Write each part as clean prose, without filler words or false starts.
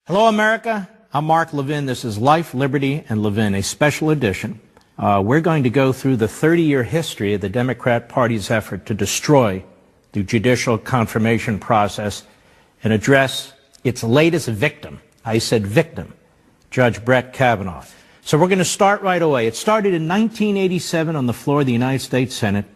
Hello, America. I'm Mark Levin. This is Life, Liberty, and Levin, a special edition. We're going to go through the 30-year history of the Democrat Party's effort to destroy the judicial confirmation process and address its latest victim. I said victim, Judge Brett Kavanaugh. So we're going to start right away. It started in 1987 on the floor of the United States Senate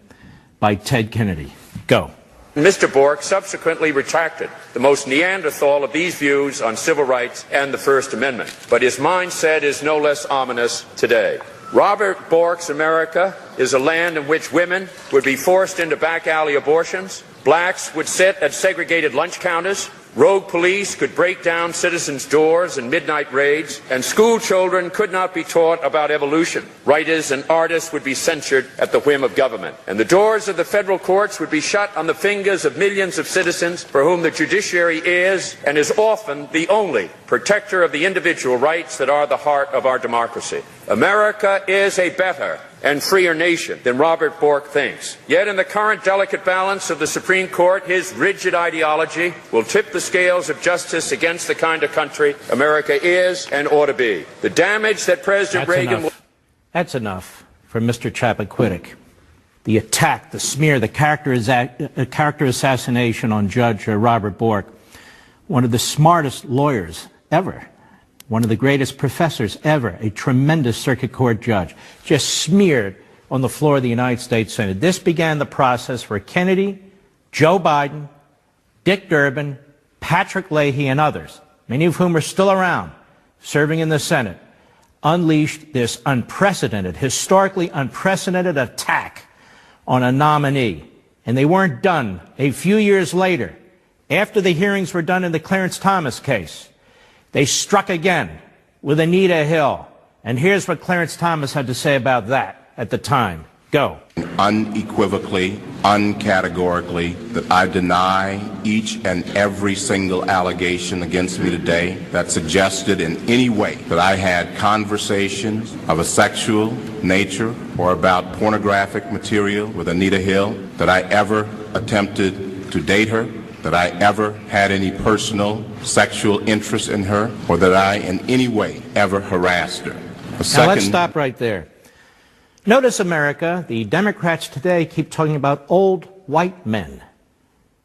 by Ted Kennedy. Go. Mr. Bork subsequently retracted the most Neanderthal of these views on civil rights and the First Amendment. But his mindset is no less ominous today. Robert Bork's America is a land in which women would be forced into back alley abortions, blacks would sit at segregated lunch counters, rogue police could break down citizens' doors in midnight raids, and school children could not be taught about evolution. Writers and artists would be censored at the whim of government. And the doors of the federal courts would be shut on the fingers of millions of citizens for whom the judiciary is and is often the only protector of the individual rights that are the heart of our democracy. America is a better and freer nation than Robert Bork thinks. Yet in the current delicate balance of the Supreme Court, his rigid ideology will tip the scales of justice against the kind of country America is and ought to be. The damage that President Reagan... That's enough for Mr. Chappaquiddick. The attack, the smear, the character assassination on Judge Robert Bork, one of the smartest lawyers ever, one of the greatest professors ever, a tremendous circuit court judge, just smeared on the floor of the United States Senate. This began the process where Kennedy, Joe Biden, Dick Durbin, Patrick Leahy, and others, many of whom are still around, serving in the Senate, unleashed this unprecedented, historically unprecedented attack on a nominee. And they weren't done. A few years later, after the hearings were done in the Clarence Thomas case, they struck again with Anita Hill. And here's what Clarence Thomas had to say about that at the time. Go. Unequivocally, uncategorically, that I deny each and every single allegation against me today that suggested in any way that I had conversations of a sexual nature or about pornographic material with Anita Hill, that I ever attempted to date her, that I ever had any personal sexual interest in her, or that I in any way ever harassed her. Now let's stop right there. Notice, America, the Democrats today keep talking about old white men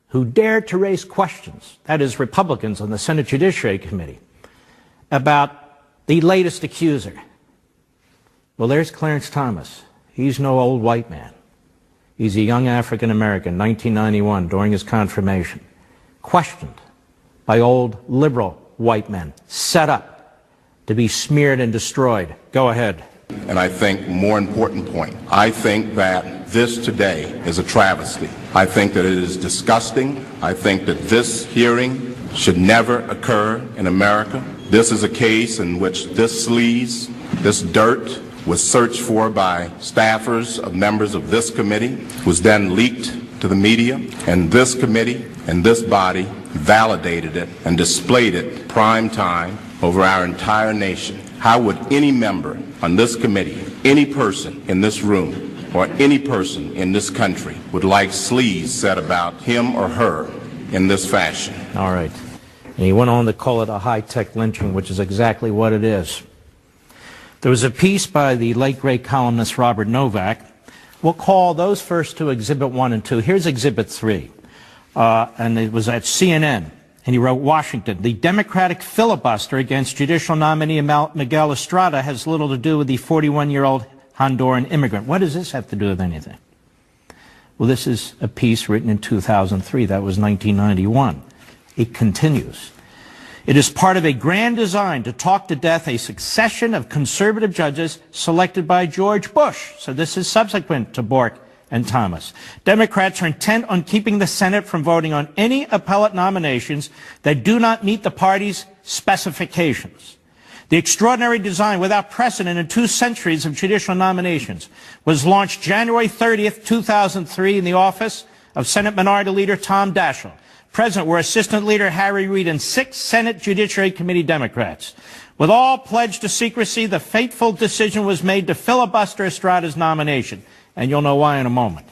who dare to raise questions, that is, Republicans on the Senate Judiciary Committee, about the latest accuser. Well, there's Clarence Thomas. He's no old white man. He's a young African-American, 1991, during his confirmation, questioned by old liberal white men, set up to be smeared and destroyed. Go ahead. And I think, more important point, I think that this today is a travesty. I think that it is disgusting. I think that this hearing should never occur in America. This is a case in which this sleaze, this dirt, was searched for by staffers of members of this committee, was then leaked to the media, and this committee and this body validated it and displayed it prime time over our entire nation. How would any member on this committee, any person in this room, or any person in this country would like sleaze said about him or her in this fashion? All right. And he went on to call it a high-tech lynching, which is exactly what it is. There was a piece by the late, great columnist Robert Novak. We'll call those first two Exhibit 1 and 2. Here's Exhibit 3. And it was at CNN. And he wrote, Washington, the Democratic filibuster against judicial nominee Miguel Estrada has little to do with the 41-year-old Honduran immigrant. What does this have to do with anything? Well, this is a piece written in 2003. That was 1991. It continues. It is part of a grand design to talk to death a succession of conservative judges selected by George Bush. So this is subsequent to Bork and Thomas. Democrats are intent on keeping the Senate from voting on any appellate nominations that do not meet the party's specifications. The extraordinary design, without precedent in 2 centuries of judicial nominations, was launched January 30th, 2003 in the office of Senate Minority Leader Tom Daschle. Present were Assistant Leader Harry Reid and 6 Senate Judiciary Committee Democrats. With all pledged to secrecy, the fateful decision was made to filibuster Estrada's nomination. And you'll know why in a moment.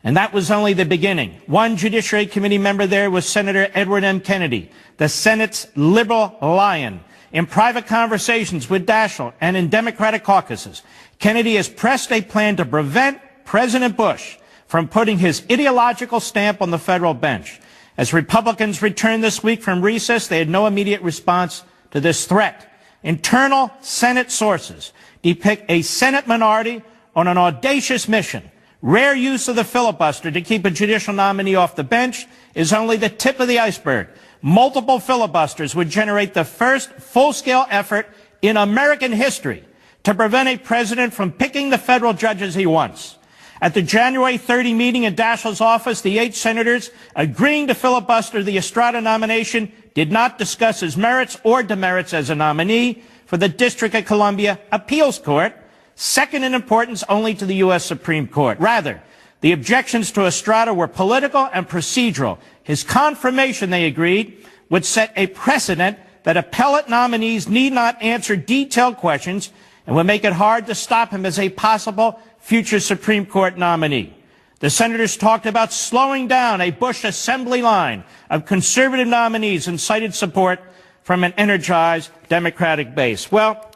And that was only the beginning. One Judiciary Committee member there was Senator Edward M. Kennedy, the Senate's liberal lion. In private conversations with Daschle and in Democratic caucuses, Kennedy has pressed a plan to prevent President Bush from putting his ideological stamp on the federal bench. As Republicans returned this week from recess, they had no immediate response to this threat. Internal Senate sources depict a Senate minority on an audacious mission. Rare use of the filibuster to keep a judicial nominee off the bench is only the tip of the iceberg. Multiple filibusters would generate the first full-scale effort in American history to prevent a president from picking the federal judges he wants. At the January 30 meeting in Daschle's office, the 8 senators agreeing to filibuster the Estrada nomination did not discuss his merits or demerits as a nominee for the District of Columbia Appeals Court, second in importance only to the U.S. Supreme Court. Rather, the objections to Estrada were political and procedural. His confirmation, they agreed, would set a precedent that appellate nominees need not answer detailed questions and would make it hard to stop him as a possible future Supreme Court nominee. The senators talked about slowing down a Bush assembly line of conservative nominees and cited support from an energized Democratic base. Well,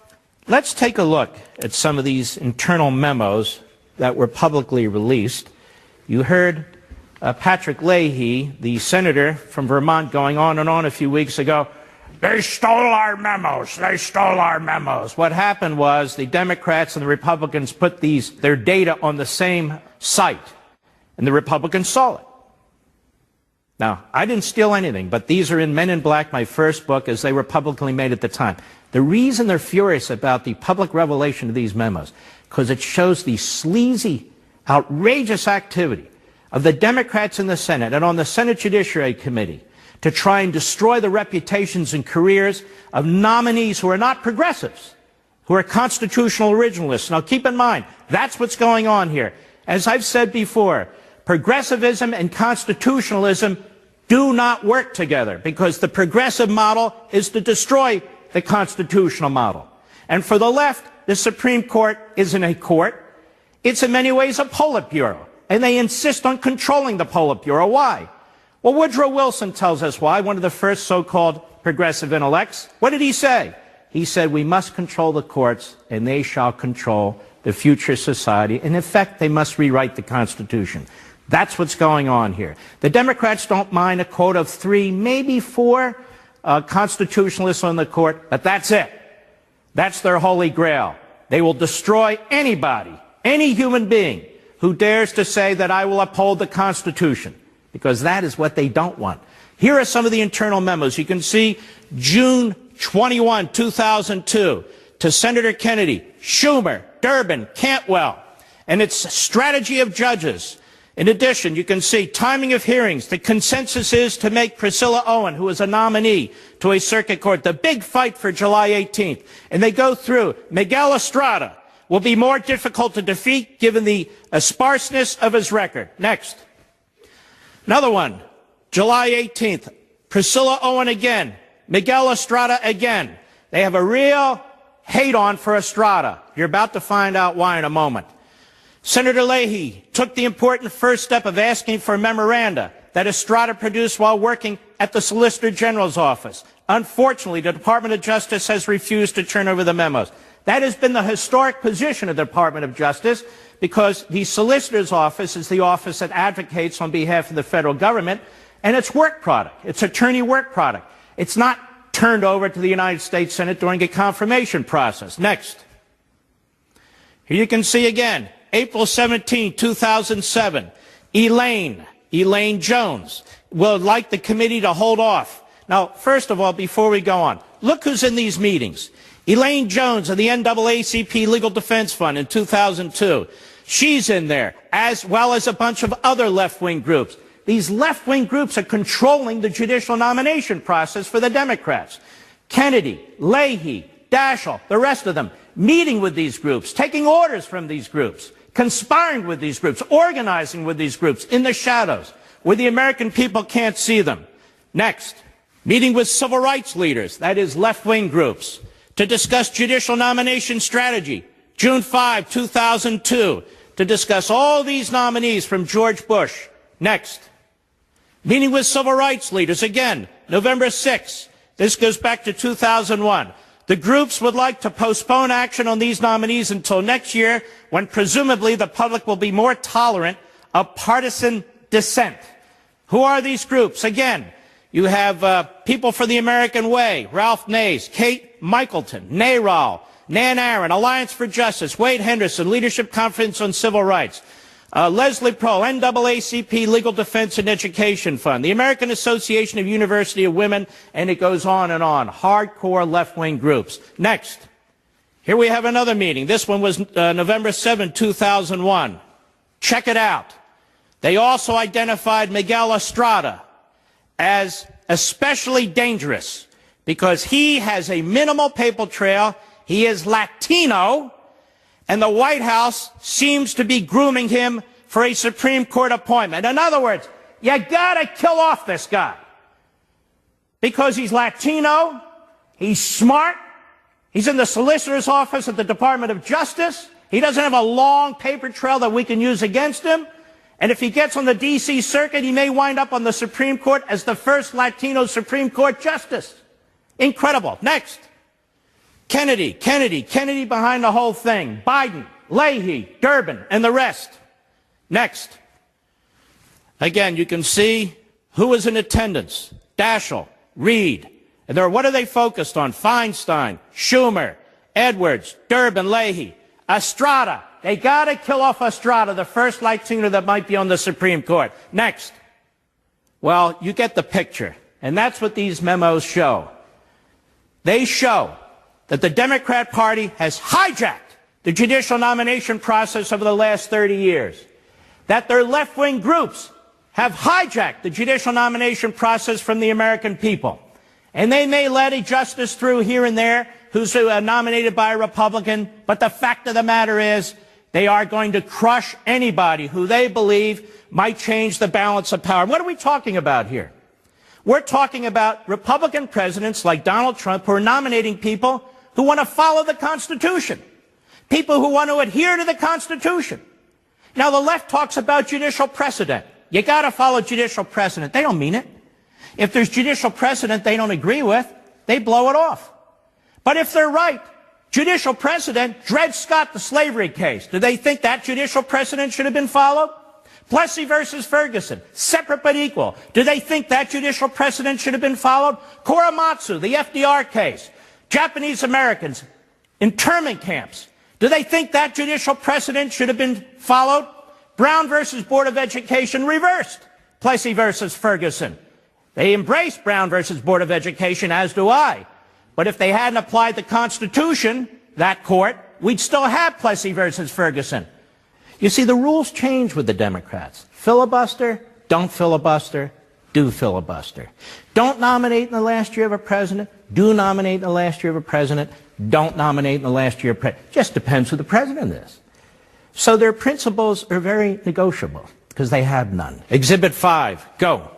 let's take a look at some of these internal memos that were publicly released. You heard Patrick Leahy, the senator from Vermont, going on and on a few weeks ago. They stole our memos. They stole our memos. What happened was the Democrats and the Republicans put their data on the same site, and the Republicans saw it. Now, I didn't steal anything, but these are in Men in Black, my first book, as they were publicly made at the time. The reason they're furious about the public revelation of these memos, because it shows the sleazy, outrageous activity of the Democrats in the Senate and on the Senate Judiciary Committee to try and destroy the reputations and careers of nominees who are not progressives, who are constitutional originalists. Now, keep in mind, that's what's going on here. As I've said before, progressivism and constitutionalism do not work together because the progressive model is to destroy the constitutional model. And for the left, the Supreme Court isn't a court. It's in many ways a Politburo. And they insist on controlling the Politburo. Why? Well, Woodrow Wilson tells us why, one of the first so-called progressive intellects. What did he say? He said, we must control the courts, and they shall control the future society. And in effect, they must rewrite the Constitution. That's what's going on here. The Democrats don't mind a quote of 3, maybe 4 constitutionalists on the court, but that's it. That's their holy grail. They will destroy anybody, any human being, who dares to say that I will uphold the Constitution, because that is what they don't want. Here are some of the internal memos. You can see June 21, 2002, to Senator Kennedy, Schumer, Durbin, Cantwell, and its strategy of judges. In addition, you can see timing of hearings. The consensus is to make Priscilla Owen, who is a nominee to a circuit court, the big fight for July 18th. And they go through. Miguel Estrada will be more difficult to defeat given the sparseness of his record. Next. Another one. July 18th. Priscilla Owen again. Miguel Estrada again. They have a real hate-on for Estrada. You're about to find out why in a moment. Senator Leahy took the important first step of asking for memoranda that Estrada produced while working at the Solicitor General's office. Unfortunately, the Department of Justice has refused to turn over the memos. That has been the historic position of the Department of Justice because the Solicitor's office is the office that advocates on behalf of the federal government, and it's work product. It's attorney work product. It's not turned over to the United States Senate during a confirmation process. Next. Here you can see again, April 17, 2007, Elaine Jones would like the committee to hold off. Now, first of all, before we go on, look who's in these meetings. Elaine Jones of the NAACP Legal Defense Fund in 2002. She's in there, as well as a bunch of other left-wing groups. These left-wing groups are controlling the judicial nomination process for the Democrats. Kennedy, Leahy, Daschle, the rest of them, meeting with these groups, taking orders from these groups, conspiring with these groups, organizing with these groups in the shadows, where the American people can't see them. Next, meeting with civil rights leaders, that is left-wing groups, to discuss judicial nomination strategy. June 5, 2002, to discuss all these nominees from George Bush. Next. Meeting with civil rights leaders, again, November 6th. This goes back to 2001. The groups would like to postpone action on these nominees until next year, when presumably the public will be more tolerant of partisan dissent. Who are these groups? Again, you have People for the American Way, Ralph Nays, Kate Michelton, NARAL, Nan Aaron, Alliance for Justice, Wade Henderson, Leadership Conference on Civil Rights, Leslie Prohl, NAACP Legal Defense and Education Fund, the American Association of University of Women, and it goes on and on. Hardcore left-wing groups. Next. Here we have another meeting. This one was November 7, 2001. Check it out. They also identified Miguel Estrada as especially dangerous because he has a minimal paper trail, he is Latino, and the White House seems to be grooming him for a Supreme Court appointment. In other words, you gotta kill off this guy because he's Latino, he's smart, he's in the solicitor's office at the Department of Justice, he doesn't have a long paper trail that we can use against him, and if he gets on the D.C. Circuit, he may wind up on the Supreme Court as the first Latino Supreme Court justice. Incredible. Next. Kennedy behind the whole thing. Biden, Leahy, Durbin, and the rest. Next. Again, you can see who was in attendance. Daschle, Reid. And what are they focused on? Feinstein, Schumer, Edwards, Durbin, Leahy, Estrada. They got to kill off Estrada, the first Latino that might be on the Supreme Court. Next. Well, you get the picture. And that's what these memos show. They show that the Democrat Party has hijacked the judicial nomination process over the last 30 years. That their left-wing groups have hijacked the judicial nomination process from the American people. And they may let a justice through here and there who's nominated by a Republican, but the fact of the matter is they are going to crush anybody who they believe might change the balance of power. What are we talking about here? We're talking about Republican presidents like Donald Trump who are nominating people who want to follow the Constitution, people who want to adhere to the Constitution. Now, the left talks about judicial precedent. You got to follow judicial precedent. They don't mean it. If there's judicial precedent they don't agree with, they blow it off. But if they're right, judicial precedent, Dred Scott, the slavery case, do they think that judicial precedent should have been followed? Plessy versus Ferguson, separate but equal. Do they think that judicial precedent should have been followed? Korematsu, the FDR case, Japanese Americans, internment camps. Do they think that judicial precedent should have been followed? Brown versus Board of Education reversed. Plessy versus Ferguson. They embraced Brown versus Board of Education, as do I. But if they hadn't applied the Constitution, that court, we'd still have Plessy versus Ferguson. You see, the rules change with the Democrats. Filibuster, don't filibuster, do filibuster. Don't nominate in the last year of a president, do nominate in the last year of a president, don't nominate in the last year of a president. Just depends who the president is. So their principles are very negotiable, because they have none. Exhibit 5, go.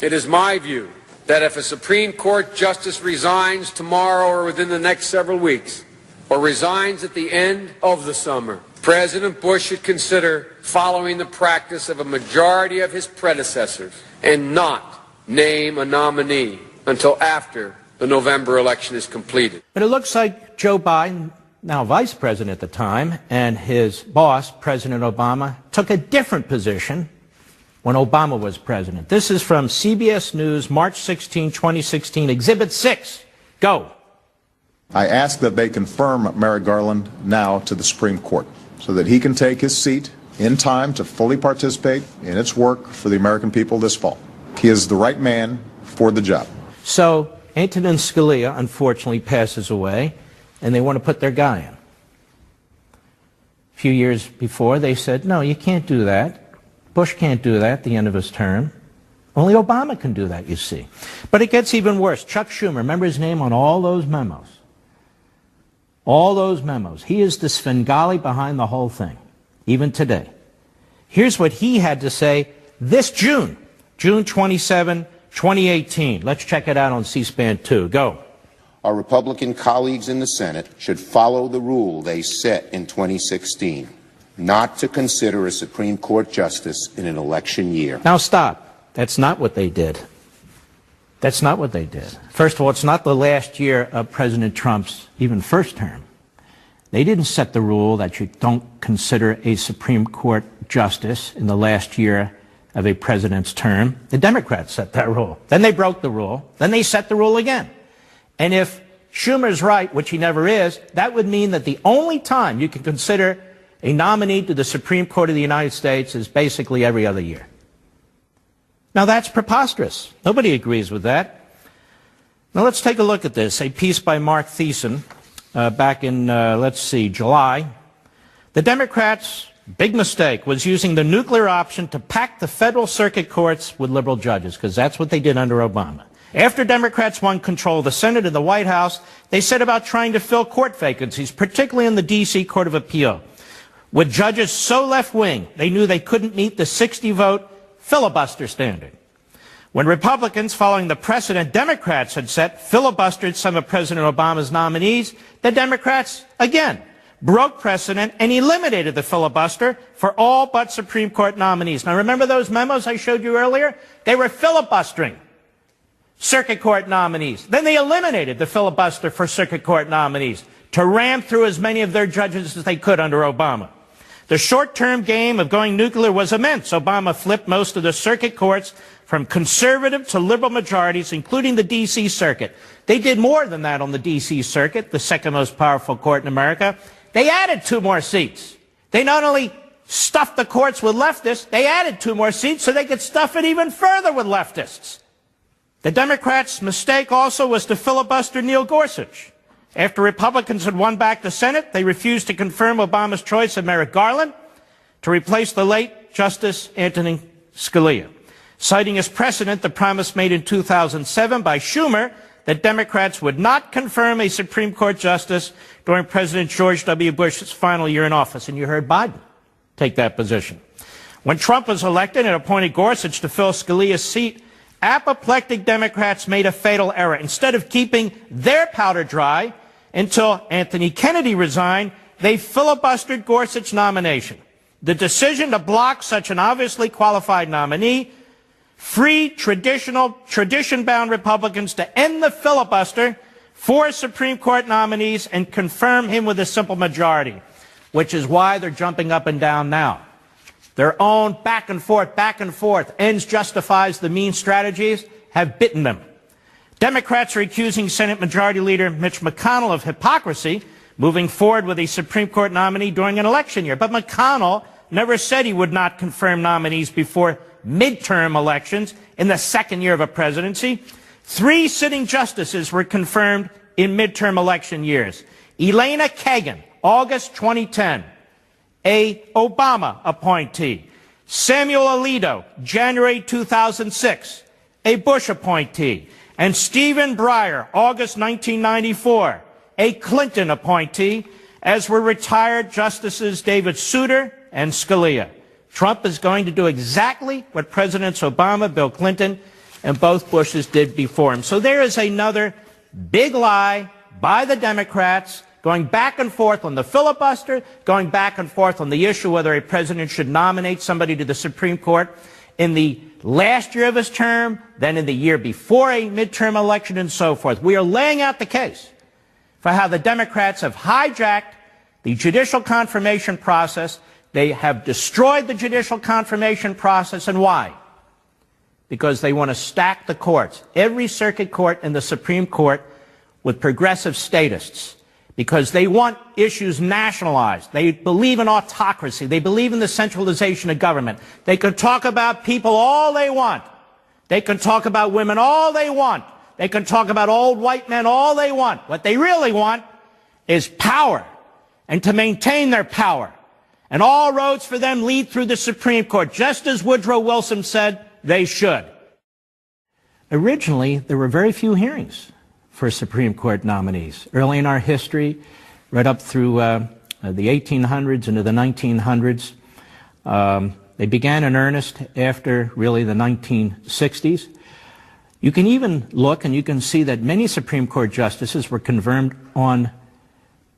It is my view that if a Supreme Court justice resigns tomorrow or within the next several weeks, or resigns at the end of the summer, President Bush should consider following the practice of a majority of his predecessors and not name a nominee until after the November election is completed. But it looks like Joe Biden, now vice president at the time, and his boss, President Obama, took a different position when Obama was president. This is from CBS News, March 16, 2016, Exhibit 6. Go. I ask that they confirm Merrick Garland now to the Supreme Court so that he can take his seat in time to fully participate in its work for the American people this fall. He is the right man for the job. So Antonin Scalia, unfortunately, passes away, and they want to put their guy in. A few years before, they said, no, you can't do that. Bush can't do that at the end of his term. Only Obama can do that, you see. But it gets even worse. Chuck Schumer, remember his name on all those memos? All those memos. He is the Svengali behind the whole thing, even today. Here's what he had to say this June, June 27, 2018. Let's check it out on C-SPAN 2. Go. Our Republican colleagues in the Senate should follow the rule they set in 2016. not to consider a Supreme Court justice in an election year. Now stop. That's not what they did. That's not what they did. First of all, it's not the last year of President Trump's even first term. They didn't set the rule that you don't consider a Supreme Court justice in the last year of a president's term. The Democrats set that rule. Then they broke the rule. Then they set the rule again. And if Schumer's right, which he never is, that would mean that the only time you can consider a nominee to the Supreme Court of the United States is basically every other year. Now that's preposterous. Nobody agrees with that. Now let's take a look at this. A piece by Mark Thiessen back in, July. The Democrats' big mistake was using the nuclear option to pack the federal circuit courts with liberal judges, because that's what they did under Obama. After Democrats won control of the Senate and the White House, they set about trying to fill court vacancies, particularly in the D.C. Court of Appeal. With judges so left-wing, they knew they couldn't meet the 60-vote filibuster standard. When Republicans, following the precedent Democrats had set, filibustered some of President Obama's nominees, the Democrats, again, broke precedent and eliminated the filibuster for all but Supreme Court nominees. Now remember those memos I showed you earlier? They were filibustering circuit court nominees. Then they eliminated the filibuster for circuit court nominees to ram through as many of their judges as they could under Obama. The short-term game of going nuclear was immense. Obama flipped most of the circuit courts from conservative to liberal majorities, including the D.C. Circuit. They did more than that on the D.C. Circuit, the second most powerful court in America. They added 2 more seats. They not only stuffed the courts with leftists, they added 2 more seats so they could stuff it even further with leftists. The Democrats' mistake also was to filibuster Neil Gorsuch. After Republicans had won back the Senate, they refused to confirm Obama's choice of Merrick Garland to replace the late Justice Antonin Scalia, citing as precedent the promise made in 2007 by Schumer that Democrats would not confirm a Supreme Court justice during President George W. Bush's final year in office. And you heard Biden take that position. When Trump was elected and appointed Gorsuch to fill Scalia's seat, apoplectic Democrats made a fatal error. Instead of keeping their powder dry until Anthony Kennedy resigned, they filibustered Gorsuch's nomination. The decision to block such an obviously qualified nominee freed tradition-bound Republicans to end the filibuster for Supreme Court nominees and confirm him with a simple majority, which is why they're jumping up and down now. Their own back and forth, ends justifies the means strategies have bitten them. Democrats are accusing Senate Majority Leader Mitch McConnell of hypocrisy, moving forward with a Supreme Court nominee during an election year. But McConnell never said he would not confirm nominees before midterm elections in the second year of a presidency. 3 sitting justices were confirmed in midterm election years. Elena Kagan, August 2010, a Obama appointee. Samuel Alito, January 2006, a Bush appointee. And Stephen Breyer, August 1994, a Clinton appointee, as were retired Justices David Souter and Scalia. Trump is going to do exactly what Presidents Obama, Bill Clinton, and both Bushes did before him. So there is another big lie by the Democrats, going back and forth on the filibuster, going back and forth on the issue whether a president should nominate somebody to the Supreme Court in the last year of his term, then in the year before a midterm election, and so forth. We are laying out the case for how the Democrats have hijacked the judicial confirmation process. They have destroyed the judicial confirmation process. And why? Because they want to stack the courts, every circuit court and the Supreme Court, with progressive statists. Because they want issues nationalized. They believe in autocracy. They believe in the centralization of government. They can talk about people all they want. They can talk about women all they want. They can talk about old white men all they want. What they really want is power, and to maintain their power. And all roads for them lead through the Supreme Court, just as Woodrow Wilson said they should. Originally, there were very few hearings for Supreme Court nominees. Early in our history, right up through the 1800s into the 1900s, they began in earnest after really the 1960s. You can even look and you can see that many Supreme Court justices were confirmed on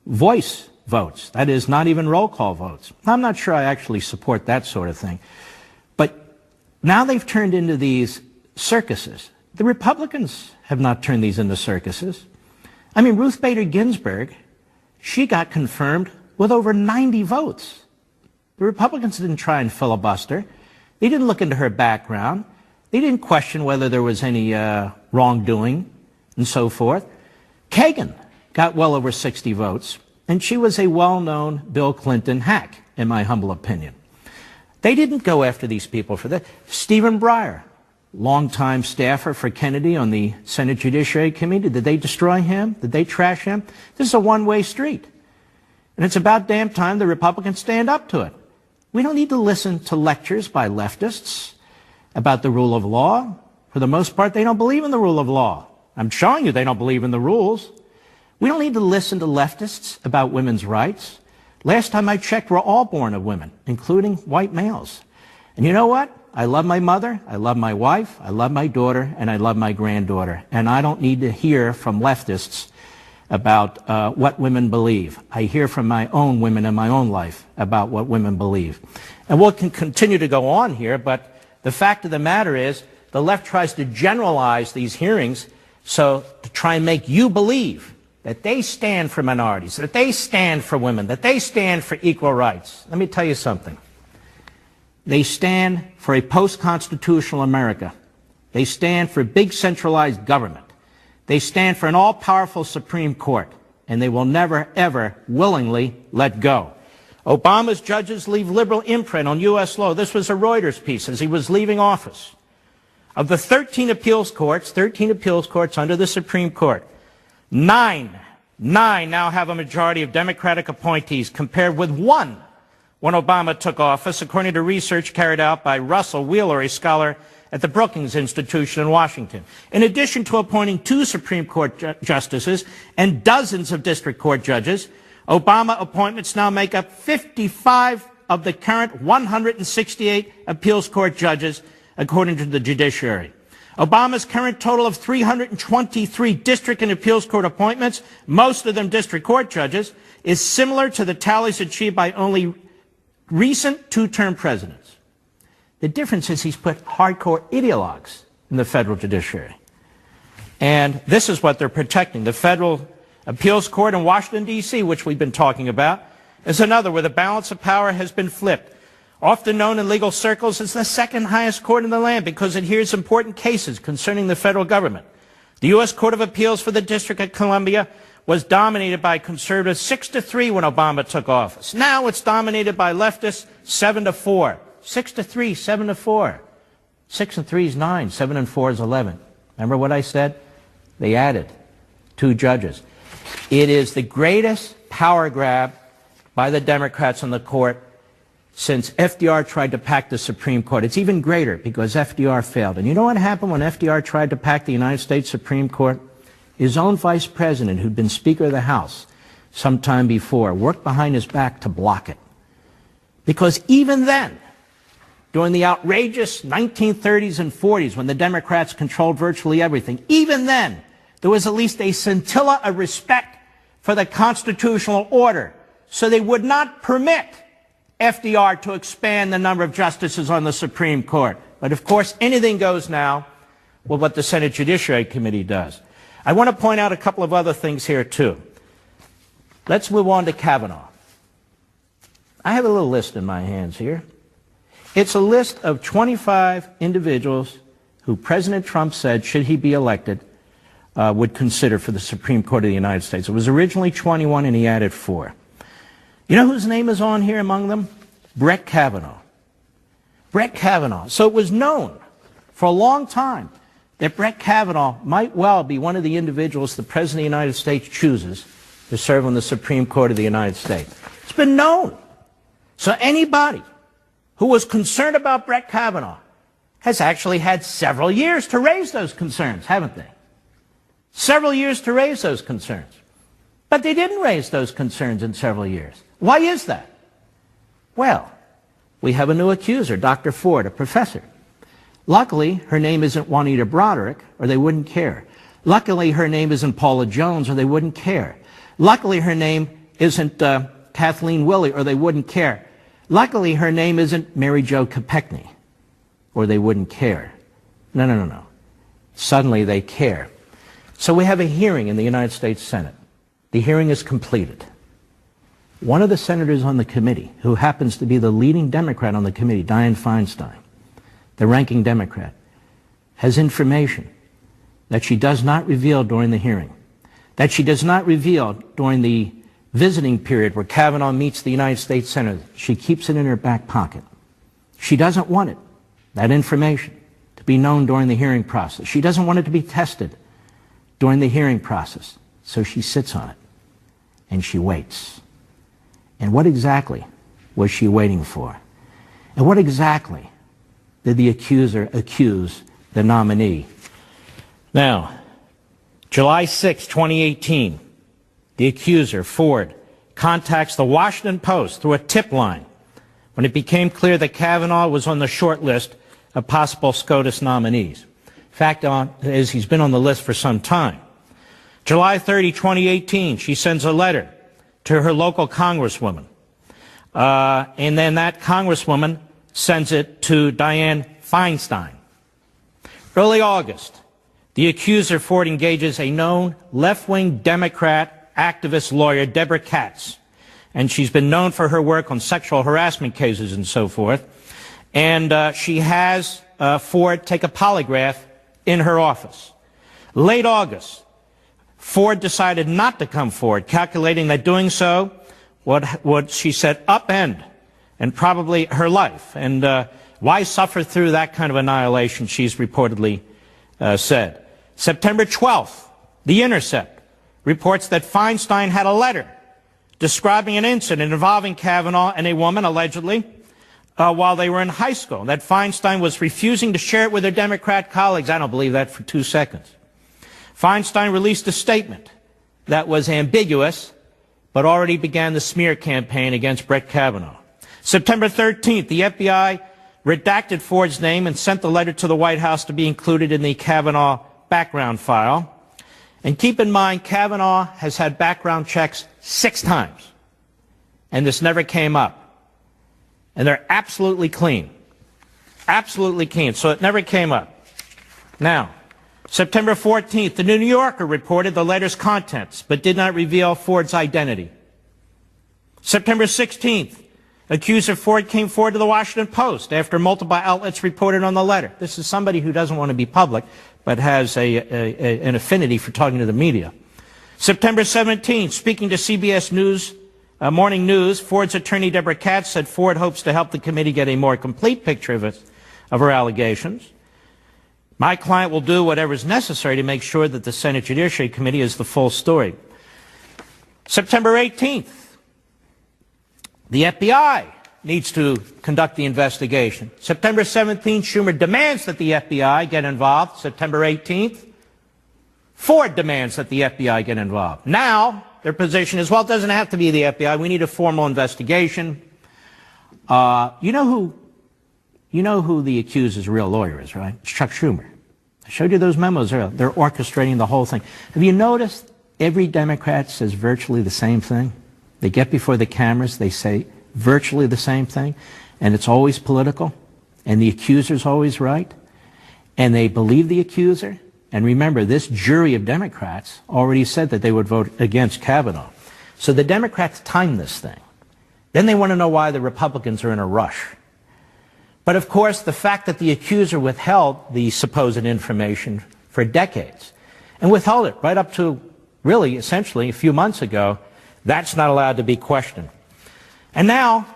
voice votes. That is, not even roll call votes. I'm not sure I actually support that sort of thing. But now they've turned into these circuses. The Republicans have not turned these into circuses. I mean, Ruth Bader Ginsburg, she got confirmed with over 90 votes. The Republicans didn't try and filibuster. They didn't look into her background. They didn't question whether there was any wrongdoing and so forth. Kagan got well over 60 votes, and she was a well-known Bill Clinton hack, in my humble opinion. They didn't go after these people for that. Stephen Breyer, longtime staffer for Kennedy on the Senate Judiciary Committee, did they destroy him? Did they trash him? This is a one-way street. And it's about damn time the Republicans stand up to it. We don't need to listen to lectures by leftists about the rule of law. For the most part, they don't believe in the rule of law. I'm showing you they don't believe in the rules. We don't need to listen to leftists about women's rights. Last time I checked, we're all born of women, including white males. And you know what? I love my mother, I love my wife, I love my daughter, and I love my granddaughter. And I don't need to hear from leftists about what women believe. I hear from my own women in my own life about what women believe. And we'll continue to go on here, but the fact of the matter is the left tries to generalize these hearings so to try and make you believe that they stand for minorities, that they stand for women, that they stand for equal rights. Let me tell you something. They stand for a post-constitutional America. They stand for big centralized government. They stand for an all-powerful Supreme Court, and they will never, ever willingly let go. Obama's judges leave liberal imprint on U.S. law. This was a Reuters piece as he was leaving office. Of the 13 appeals courts under the Supreme Court, nine now have a majority of Democratic appointees, compared with one when Obama took office, according to research carried out by Russell Wheeler, a scholar at the Brookings Institution in Washington. In addition to appointing 2 Supreme Court justices and dozens of district court judges, Obama appointments now make up 55 of the current 168 appeals court judges, according to the judiciary. Obama's current total of 323 district and appeals court appointments, most of them district court judges, is similar to the tallies achieved by only recent 2-term presidents. The difference is he's put hardcore ideologues in the federal judiciary. And this is what they're protecting. The federal appeals court in Washington, D.C., which we've been talking about, is another where the balance of power has been flipped. Often known in legal circles as the second highest court in the land because it hears important cases concerning the federal government. The U.S. Court of Appeals for the District of Columbia was dominated by conservatives 6-3 when Obama took office. Now it's dominated by leftists 7-4. 6-3, 7-4. 6 and 3 is 9, 7 and 4 is 11. Remember what I said? They added 2 judges. It is the greatest power grab by the Democrats on the court since FDR tried to pack the Supreme Court. It's even greater because FDR failed. And you know what happened when FDR tried to pack the United States Supreme Court? His own vice president, who'd been Speaker of the House sometime before, worked behind his back to block it. Because even then, during the outrageous 1930s and 40s, when the Democrats controlled virtually everything, even then, there was at least a scintilla of respect for the constitutional order. So they would not permit FDR to expand the number of justices on the Supreme Court. But of course, anything goes now with what the Senate Judiciary Committee does. I want to point out a couple of other things here, too. Let's move on to Kavanaugh. I have a little list in my hands here. It's a list of 25 individuals who President Trump said, should he be elected, would consider for the Supreme Court of the United States. It was originally 21, and he added 4. You know whose name is on here among them? Brett Kavanaugh. Brett Kavanaugh. So it was known for a long time that Brett Kavanaugh might well be one of the individuals the President of the United States chooses to serve on the Supreme Court of the United States. It's been known. So anybody who was concerned about Brett Kavanaugh has actually had several years to raise those concerns, haven't they? Several years to raise those concerns. But they didn't raise those concerns in several years. Why is that? Well, we have a new accuser, Dr. Ford, a professor. Luckily, her name isn't Juanita Broderick, or they wouldn't care. Luckily, her name isn't Paula Jones, or they wouldn't care. Luckily, her name isn't Kathleen Willey, or they wouldn't care. Luckily, her name isn't Mary Jo Kopechne, or they wouldn't care. No. Suddenly they care. So we have a hearing in the United States Senate. The hearing is completed. One of the senators on the committee, who happens to be the leading Democrat on the committee, Dianne Feinstein, the ranking Democrat, has information that she does not reveal during the hearing, that she does not reveal during the visiting period where Kavanaugh meets the United States Senate. She keeps it in her back pocket. She doesn't want it, that information, to be known during the hearing process. She doesn't want it to be tested during the hearing process. So she sits on it, and she waits. And what exactly was she waiting for? And what exactly did the accuser accuse the nominee? Now, July 6, 2018, the accuser, Ford, contacts the Washington Post through a tip line when it became clear that Kavanaugh was on the short list of possible SCOTUS nominees. Fact is, he's been on the list for some time. July 30, 2018, she sends a letter to her local congresswoman. And then that congresswoman sends it to Dianne Feinstein. Early August, the accuser, Ford, engages a known left-wing Democrat activist lawyer, Deborah Katz. And she's been known for her work on sexual harassment cases and so forth. And she has Ford take a polygraph in her office. Late August, Ford decided not to come forward, calculating that doing so would, she said, upend and probably her life. And why suffer through that kind of annihilation, she's reportedly said. September 12th, The Intercept reports that Feinstein had a letter describing an incident involving Kavanaugh and a woman, allegedly, while they were in high school, that Feinstein was refusing to share it with her Democrat colleagues. I don't believe that for 2 seconds. Feinstein released a statement that was ambiguous, but already began the smear campaign against Brett Kavanaugh. September 13th, the FBI redacted Ford's name and sent the letter to the White House to be included in the Kavanaugh background file. And keep in mind, Kavanaugh has had background checks 6 times, and this never came up. And they're absolutely clean. Absolutely clean. So it never came up. Now, September 14th, the New Yorker reported the letter's contents, but did not reveal Ford's identity. September 16th, accuser Ford came forward to the Washington Post after multiple outlets reported on the letter. This is somebody who doesn't want to be public, but has an affinity for talking to the media. September 17th, speaking to CBS News, Morning News, Ford's attorney Deborah Katz said Ford hopes to help the committee get a more complete picture of her allegations. My client will do whatever is necessary to make sure that the Senate Judiciary Committee is the full story. September 18th, the FBI needs to conduct the investigation. September 17th, Schumer demands that the FBI get involved. September 18th, Ford demands that the FBI get involved. Now, their position is, well, it doesn't have to be the FBI. We need a formal investigation. You know who the accuser's real lawyer is, right? It's Chuck Schumer. I showed you those memos earlier. They're orchestrating the whole thing. Have you noticed every Democrat says virtually the same thing? They get before the cameras, they say virtually the same thing, and it's always political, and the accuser's always right, and they believe the accuser. And remember, this jury of Democrats already said that they would vote against Kavanaugh. So the Democrats timed this thing. Then they want to know why the Republicans are in a rush. But of course, the fact that the accuser withheld the supposed information for decades, and withheld it right up to really, essentially, a few months ago, that's not allowed to be questioned. And now,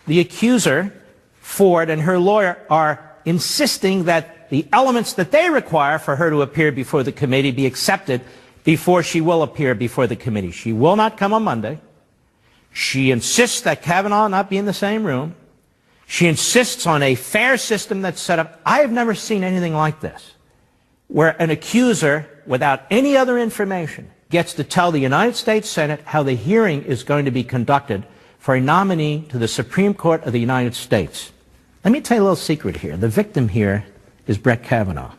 the accuser, Ford, and her lawyer are insisting that the elements that they require for her to appear before the committee be accepted before she will appear before the committee. She will not come on Monday. She insists that Kavanaugh not be in the same room. She insists on a fair system that's set up. I have never seen anything like this, where an accuser, without any other information, gets to tell the United States Senate how the hearing is going to be conducted for a nominee to the Supreme Court of the United States. Let me tell you a little secret here. The victim here is Brett Kavanaugh.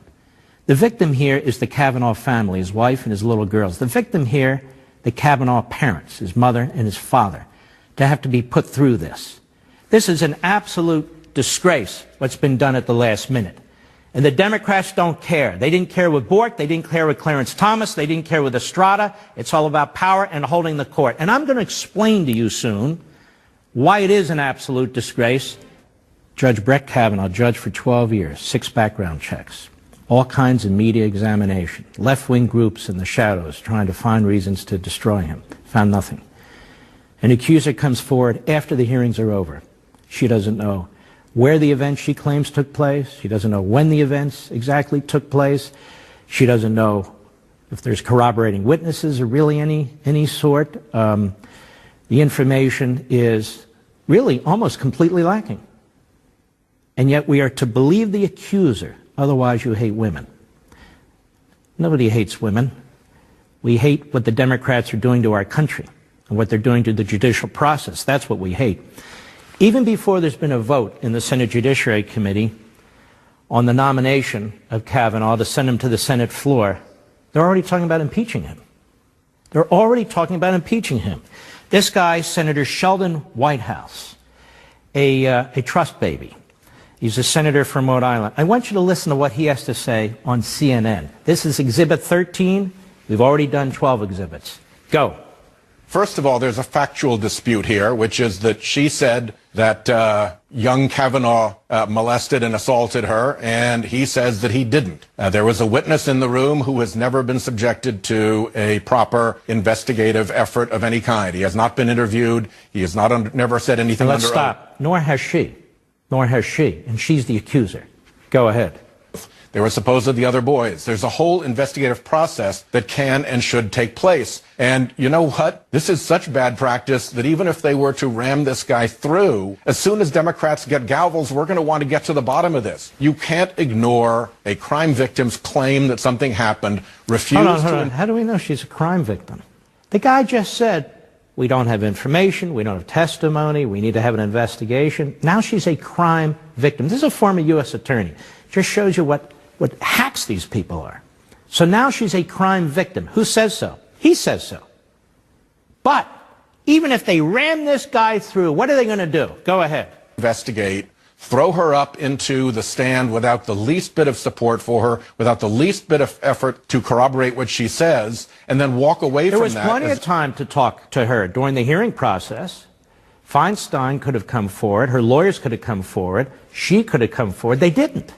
The victim here is the Kavanaugh family, his wife and his little girls. The victim here, the Kavanaugh parents, his mother and his father. to have to be put through this. This is an absolute disgrace, what's been done at the last minute. And the Democrats don't care. They didn't care with Bork. They didn't care with Clarence Thomas. They didn't care with Estrada. It's all about power and holding the court. And I'm going to explain to you soon why it is an absolute disgrace. Judge Brett Kavanaugh, judge for 12 years, 6 background checks, all kinds of media examination, left-wing groups in the shadows trying to find reasons to destroy him. Found nothing. An accuser comes forward after the hearings are over. She doesn't know where the events she claims took place. She doesn't know when the events exactly took place. She doesn't know if there's corroborating witnesses or really any sort. The information is really almost completely lacking. And yet we are to believe the accuser, otherwise you hate women. Nobody hates women. We hate what the Democrats are doing to our country and what they're doing to the judicial process. That's what we hate. Even before there's been a vote in the Senate Judiciary Committee on the nomination of Kavanaugh to send him to the Senate floor, they're already talking about impeaching him. They're already talking about impeaching him. This guy, Senator Sheldon Whitehouse, a trust baby. He's a senator from Rhode Island. I want you to listen to what he has to say on CNN. This is Exhibit 13. We've already done 12 exhibits. Go. First of all, there's a factual dispute here, which is that she said that young Kavanaugh molested and assaulted her, and he says that he didn't. There was a witness in the room who has never been subjected to a proper investigative effort of any kind. He has not been interviewed. He has never said anything under oath. Let's stop. Nor has she. Nor has she. And she's the accuser. Go ahead. There were supposedly the other boys. There's a whole investigative process that can and should take place. And you know what? This is such bad practice that even if they were to ram this guy through, as soon as Democrats get gavels, we're going to want to get to the bottom of this. You can't ignore a crime victim's claim that something happened. Hold on. How do we know she's a crime victim? The guy just said, we don't have information, we don't have testimony, we need to have an investigation. Now she's a crime victim. This is a former U.S. attorney. Just shows you what hacks these people are. So now she's a crime victim. Who says so? He says so. But even if they ram this guy through, what are they going to do? Go ahead. Investigate, throw her up into the stand without the least bit of support for her, without the least bit of effort to corroborate what she says, and then walk away from that. There was plenty of time to talk to her during the hearing process. Feinstein could have come forward. Her lawyers could have come forward. She could have come forward. They didn't.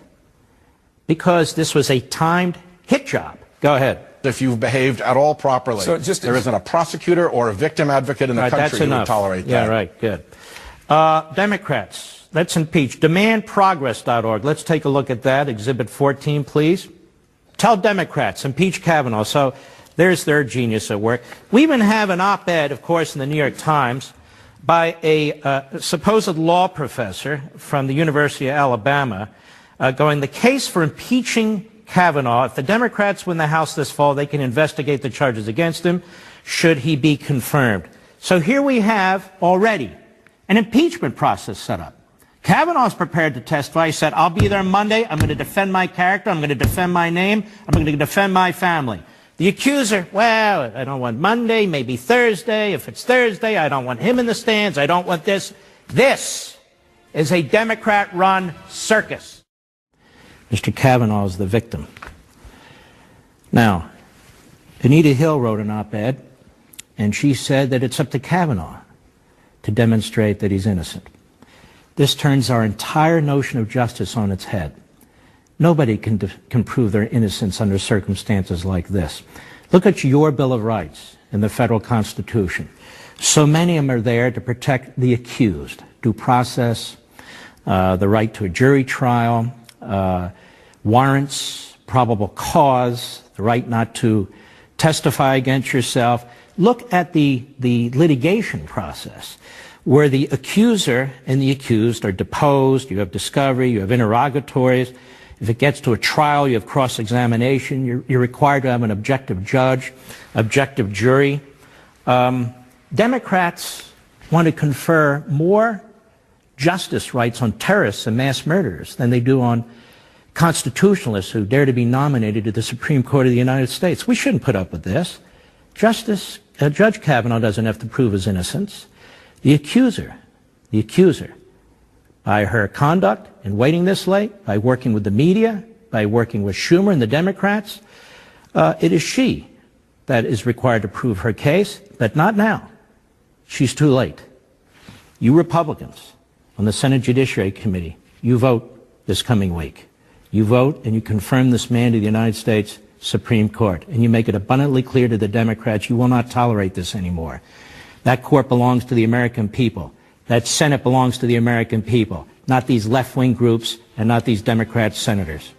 Because this was a timed hit job. Go ahead. If you've behaved at all properly, so there isn't a prosecutor or a victim advocate in the country who would tolerate that. Yeah, right, good. Democrats, let's impeach. Demandprogress.org. Let's take a look at that. Exhibit 14, please. Tell Democrats, impeach Kavanaugh. So there's their genius at work. We even have an op-ed, of course, in the New York Times by a supposed law professor from the University of Alabama going, the case for impeaching Kavanaugh, if the Democrats win the House this fall, they can investigate the charges against him should he be confirmed. So here we have already an impeachment process set up. Kavanaugh's prepared to testify. He said, I'll be there Monday. I'm going to defend my character. I'm going to defend my name. I'm going to defend my family. The accuser, well, I don't want Monday, maybe Thursday. If it's Thursday, I don't want him in the stands. I don't want this. This is a Democrat-run circus. Mr. Kavanaugh is the victim. Now, Anita Hill wrote an op-ed, and she said that it's up to Kavanaugh to demonstrate that he's innocent. This turns our entire notion of justice on its head. Nobody can prove their innocence under circumstances like this. Look at your Bill of Rights in the federal Constitution. So many of them are there to protect the accused. Due process, the right to a jury trial, warrants, probable cause, the right not to testify against yourself. Look at the litigation process, where the accuser and the accused are deposed, you have discovery, you have interrogatories. If it gets to a trial, you have cross-examination. You're required to have an objective judge, objective jury. Democrats want to confer more justice rights on terrorists and mass murderers than they do on constitutionalists who dare to be nominated to the Supreme Court of the United States. We shouldn't put up with this. Judge Kavanaugh doesn't have to prove his innocence. The accuser, by her conduct in waiting this late, by working with the media, by working with Schumer and the Democrats, it is she that is required to prove her case, but not now. She's too late. You Republicans on the Senate Judiciary Committee, you vote this coming week. You vote and you confirm this man to the United States Supreme Court, and you make it abundantly clear to the Democrats you will not tolerate this anymore. That court belongs to the American people. That Senate belongs to the American people, not these left-wing groups and not these Democrat senators.